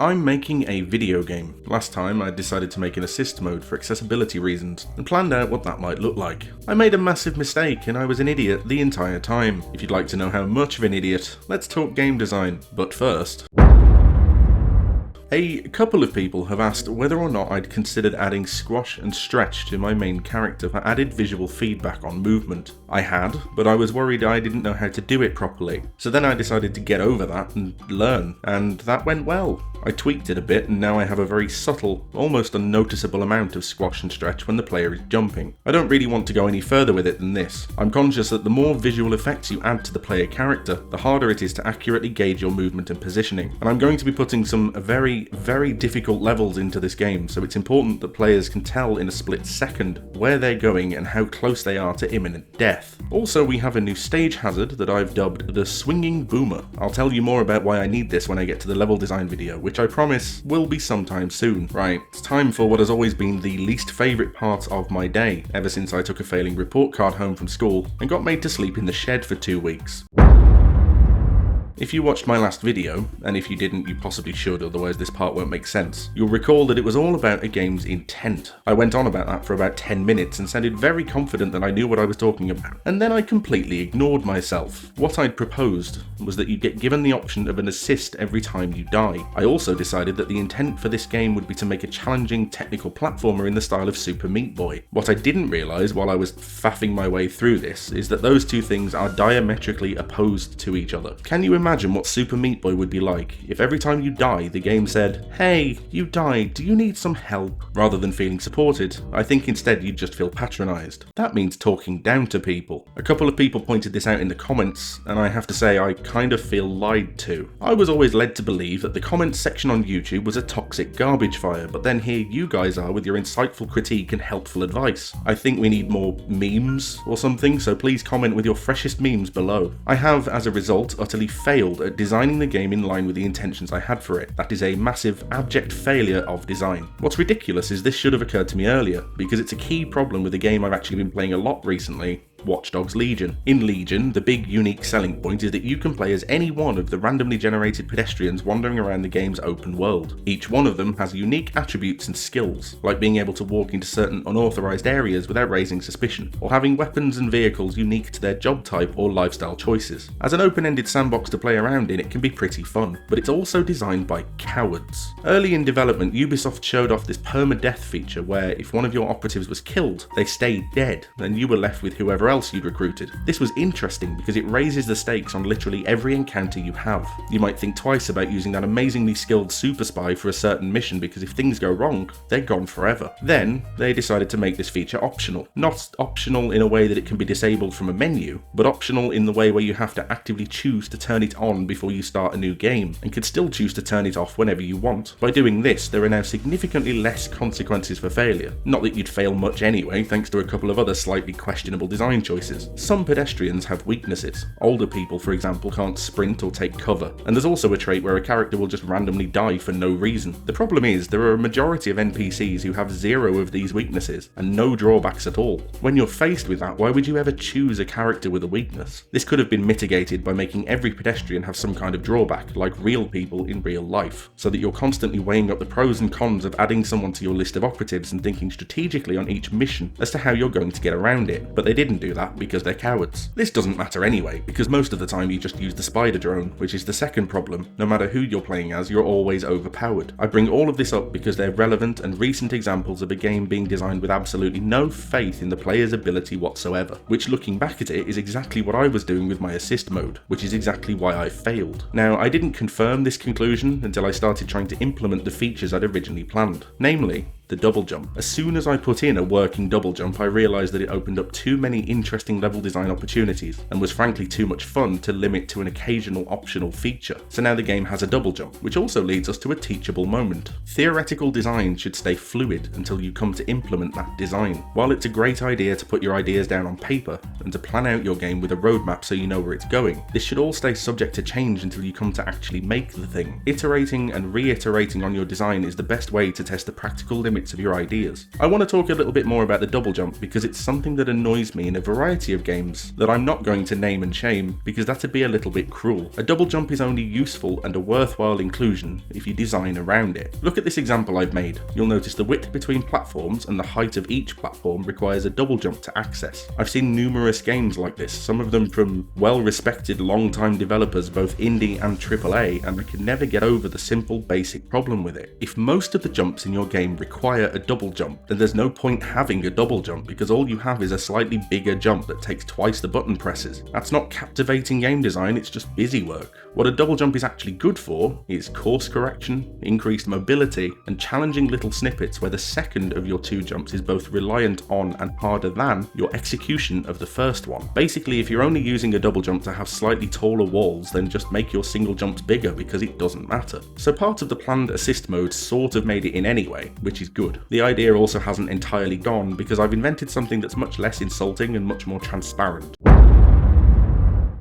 I'm making a video game. Last time I decided to make an assist mode for accessibility reasons and planned out what that might look like. I made a massive mistake and I was an idiot the entire time. If you'd like to know how much of an idiot, let's talk game design. But first, a couple of people have asked whether or not I'd considered adding squash and stretch to my main character for added visual feedback on movement. I had, but I was worried I didn't know how to do it properly. So then I decided to get over that and learn, and that went well. I tweaked it a bit and now I have a very subtle, almost unnoticeable amount of squash and stretch when the player is jumping. I don't really want to go any further with it than this. I'm conscious that the more visual effects you add to the player character, the harder it is to accurately gauge your movement and positioning. And I'm going to be putting some very difficult levels into this game, so it's important that players can tell in a split second where they're going and how close they are to imminent death. Also, we have a new stage hazard that I've dubbed the Swinging Boomer. I'll tell you more about why I need this when I get to the level design video, which I promise will be sometime soon. Right, it's time for what has always been the least favourite part of my day, ever since I took a failing report card home from school and got made to sleep in the shed for 2 weeks. If you watched my last video, and if you didn't you possibly should, otherwise this part won't make sense, you'll recall that it was all about a game's intent. I went on about that for about 10 minutes and sounded very confident that I knew what I was talking about, and then I completely ignored myself. What I'd proposed was that you get given the option of an assist every time you die. I also decided that the intent for this game would be to make a challenging technical platformer in the style of Super Meat Boy. What I didn't realise while I was faffing my way through this is that those two things are diametrically opposed to each other. Can you imagine what Super Meat Boy would be like if every time you die the game said, "Hey, you died, do you need some help?" Rather than feeling supported, I think instead you'd just feel patronised. That means talking down to people. A couple of people pointed this out in the comments, and I have to say I kind of feel lied to. I was always led to believe that the comments section on YouTube was a toxic garbage fire, but then here you guys are with your insightful critique and helpful advice. I think we need more memes or something, so please comment with your freshest memes below. I have, as a result, utterly failed at designing the game in line with the intentions I had for it. That is a massive, abject failure of design. What's ridiculous is this should have occurred to me earlier, because it's a key problem with a game I've actually been playing a lot recently, Watch Dogs Legion. In Legion, the big unique selling point is that you can play as any one of the randomly generated pedestrians wandering around the game's open world. Each one of them has unique attributes and skills, like being able to walk into certain unauthorized areas without raising suspicion, or having weapons and vehicles unique to their job type or lifestyle choices. As an open-ended sandbox to play around in, it can be pretty fun, but it's also designed by cowards. Early in development, Ubisoft showed off this permadeath feature where if one of your operatives was killed, they stayed dead, and you were left with whoever else you'd recruited. This was interesting because it raises the stakes on literally every encounter you have. You might think twice about using that amazingly skilled super spy for a certain mission because if things go wrong, they're gone forever. Then, they decided to make this feature optional. Not optional in a way that it can be disabled from a menu, but optional in the way where you have to actively choose to turn it on before you start a new game, and could still choose to turn it off whenever you want. By doing this, there are now significantly less consequences for failure. Not that you'd fail much anyway, thanks to a couple of other slightly questionable design choices. Some pedestrians have weaknesses. Older people, for example, can't sprint or take cover, and there's also a trait where a character will just randomly die for no reason. The problem is, there are a majority of NPCs who have 0 of these weaknesses, and no drawbacks at all. When you're faced with that, why would you ever choose a character with a weakness? This could have been mitigated by making every pedestrian have some kind of drawback, like real people in real life, so that you're constantly weighing up the pros and cons of adding someone to your list of operatives and thinking strategically on each mission as to how you're going to get around it. But they didn't do that because they're cowards. This doesn't matter anyway, because most of the time you just use the spider drone, which is the second problem. No matter who you're playing as, you're always overpowered. I bring all of this up because they're relevant and recent examples of a game being designed with absolutely no faith in the player's ability whatsoever, which looking back at it is exactly what I was doing with my assist mode, which is exactly why I failed. Now, I didn't confirm this conclusion until I started trying to implement the features I'd originally planned, namely the double jump. As soon as I put in a working double jump, I realised that it opened up too many interesting level design opportunities, and was frankly too much fun to limit to an occasional optional feature. So now the game has a double jump, which also leads us to a teachable moment. Theoretical design should stay fluid until you come to implement that design. While it's a great idea to put your ideas down on paper, and to plan out your game with a roadmap so you know where it's going, this should all stay subject to change until you come to actually make the thing. Iterating and reiterating on your design is the best way to test the practical limits limits of your ideas. I want to talk a little bit more about the double jump because it's something that annoys me in a variety of games that I'm not going to name and shame because that'd be a little bit cruel. A double jump is only useful and a worthwhile inclusion if you design around it. Look at this example I've made. You'll notice the width between platforms and the height of each platform requires a double jump to access. I've seen numerous games like this, some of them from well-respected long-time developers both indie and AAA, and I can never get over the simple basic problem with it. If most of the jumps in your game require a double jump, then there's no point having a double jump because all you have is a slightly bigger jump that takes twice the button presses. That's not captivating game design, it's just busy work. What a double jump is actually good for is course correction, increased mobility, and challenging little snippets where the second of your two jumps is both reliant on and harder than your execution of the first one. Basically, if you're only using a double jump to have slightly taller walls, then just make your single jumps bigger because it doesn't matter. So part of the planned assist mode sort of made it in anyway, which is good. The idea also hasn't entirely gone because I've invented something that's much less insulting and much more transparent.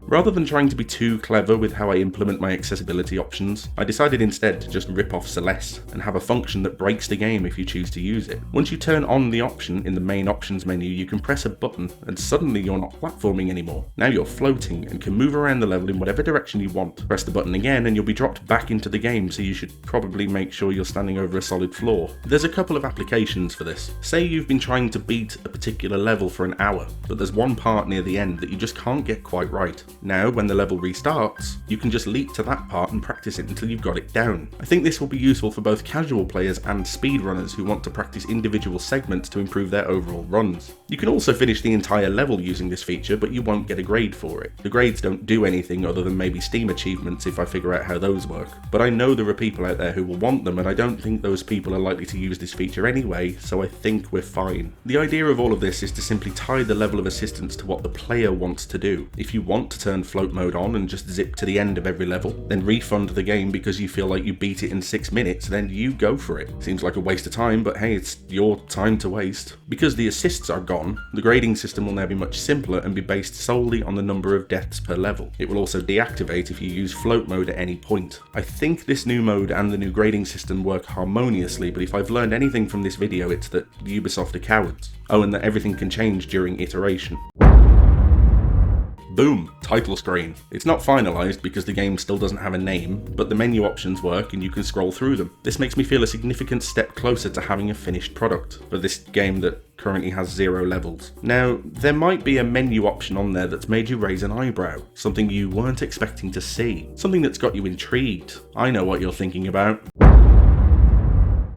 Rather than trying to be too clever with how I implement my accessibility options, I decided instead to just rip off Celeste and have a function that breaks the game if you choose to use it. Once you turn on the option in the main options menu, you can press a button and suddenly you're not platforming anymore. Now you're floating and can move around the level in whatever direction you want. Press the button again and you'll be dropped back into the game, so you should probably make sure you're standing over a solid floor. There's a couple of applications for this. Say you've been trying to beat a particular level for an hour, but there's one part near the end that you just can't get quite right. Now, when the level restarts, you can just leap to that part and practice it until you've got it down. I think this will be useful for both casual players and speedrunners who want to practice individual segments to improve their overall runs. You can also finish the entire level using this feature, but you won't get a grade for it. The grades don't do anything other than maybe Steam achievements if I figure out how those work. But I know there are people out there who will want them, and I don't think those people are likely to use this feature anyway, so I think we're fine. The idea of all of this is to simply tie the level of assistance to what the player wants to do. If you want to turn float mode on and just zip to the end of every level, then refund the game because you feel like you beat it in 6 minutes, then you go for it. Seems like a waste of time, but hey, it's your time to waste. Because the assists are gone, the grading system will now be much simpler and be based solely on the number of deaths per level. It will also deactivate if you use float mode at any point. I think this new mode and the new grading system work harmoniously, but if I've learned anything from this video, it's that Ubisoft are cowards. Oh, and that everything can change during iteration. Boom, title screen. It's not finalised because the game still doesn't have a name, but the menu options work and you can scroll through them. This makes me feel a significant step closer to having a finished product for this game that currently has 0 levels. Now, there might be a menu option on there that's made you raise an eyebrow, something you weren't expecting to see, something that's got you intrigued. I know what you're thinking about.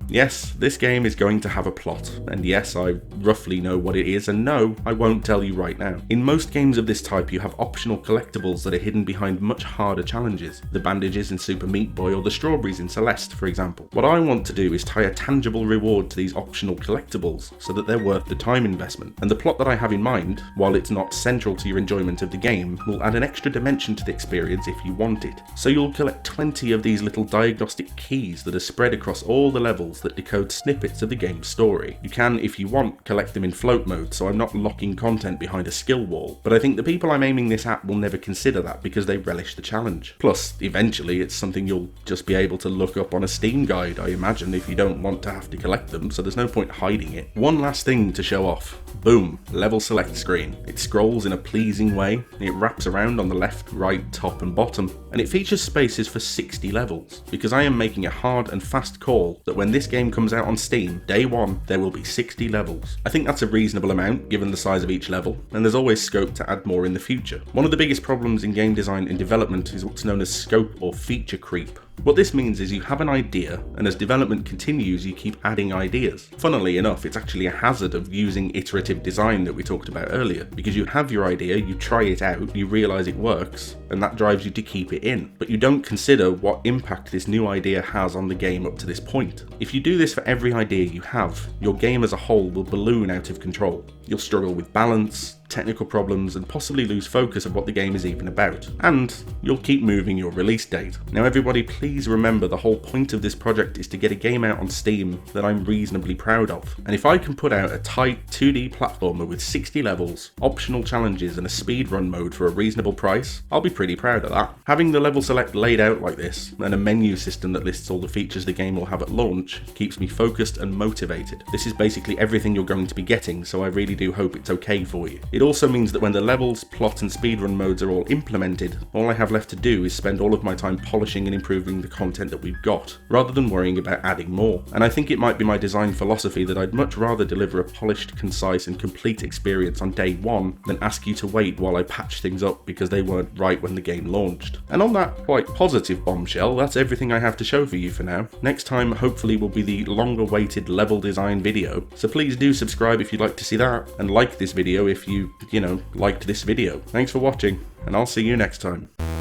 Yes, this game is going to have a plot, and yes, I roughly know what it is, and no, I won't tell you right now. In most games of this type, you have optional collectibles that are hidden behind much harder challenges, the bandages in Super Meat Boy or the strawberries in Celeste, for example. What I want to do is tie a tangible reward to these optional collectibles so that they're worth the time investment, and the plot that I have in mind, while it's not central to your enjoyment of the game, will add an extra dimension to the experience if you want it. So you'll collect 20 of these little diagnostic keys that are spread across all the levels that decode snippets of the game's story. You can, if you want, collect them in float mode, so I'm not locking content behind a skill wall, but I think the people I'm aiming this at will never consider that because they relish the challenge. Plus, eventually it's something you'll just be able to look up on a Steam guide, I imagine, if you don't want to have to collect them, so there's no point hiding it. One last thing to show off. Boom, level select screen. It scrolls in a pleasing way, it wraps around on the left, right, top and bottom, and it features spaces for 60 levels, because I am making a hard and fast call that when this game comes out on Steam, day one, there will be 60 levels. I think that's a reasonable amount given the size of each level, and there's always scope to add more in the future. One of the biggest problems in game design and development is what's known as scope or feature creep. What this means is you have an idea, and as development continues, you keep adding ideas. Funnily enough, it's actually a hazard of using iterative design that we talked about earlier, because you have your idea, you try it out, you realise it works, and that drives you to keep it in. But you don't consider what impact this new idea has on the game up to this point. If you do this for every idea you have, your game as a whole will balloon out of control. You'll struggle with balance, technical problems, and possibly lose focus of what the game is even about. And you'll keep moving your release date. Now everybody, please remember the whole point of this project is to get a game out on Steam that I'm reasonably proud of. And if I can put out a tight 2D platformer with 60 levels, optional challenges and a speedrun mode for a reasonable price, I'll be pretty proud of that. Having the level select laid out like this, and a menu system that lists all the features the game will have at launch, keeps me focused and motivated. This is basically everything you're going to be getting, so I really do hope it's okay for you. It also means that when the levels, plot and speedrun modes are all implemented, all I have left to do is spend all of my time polishing and improving the content that we've got, rather than worrying about adding more. And I think it might be my design philosophy that I'd much rather deliver a polished, concise and complete experience on day one than ask you to wait while I patch things up because they weren't right when the game launched. And on that quite positive bombshell, that's everything I have to show for you for now. Next time hopefully will be the long-awaited level design video, so please do subscribe if you'd like to see that, and like this video if you liked this video. Thanks for watching, and I'll see you next time.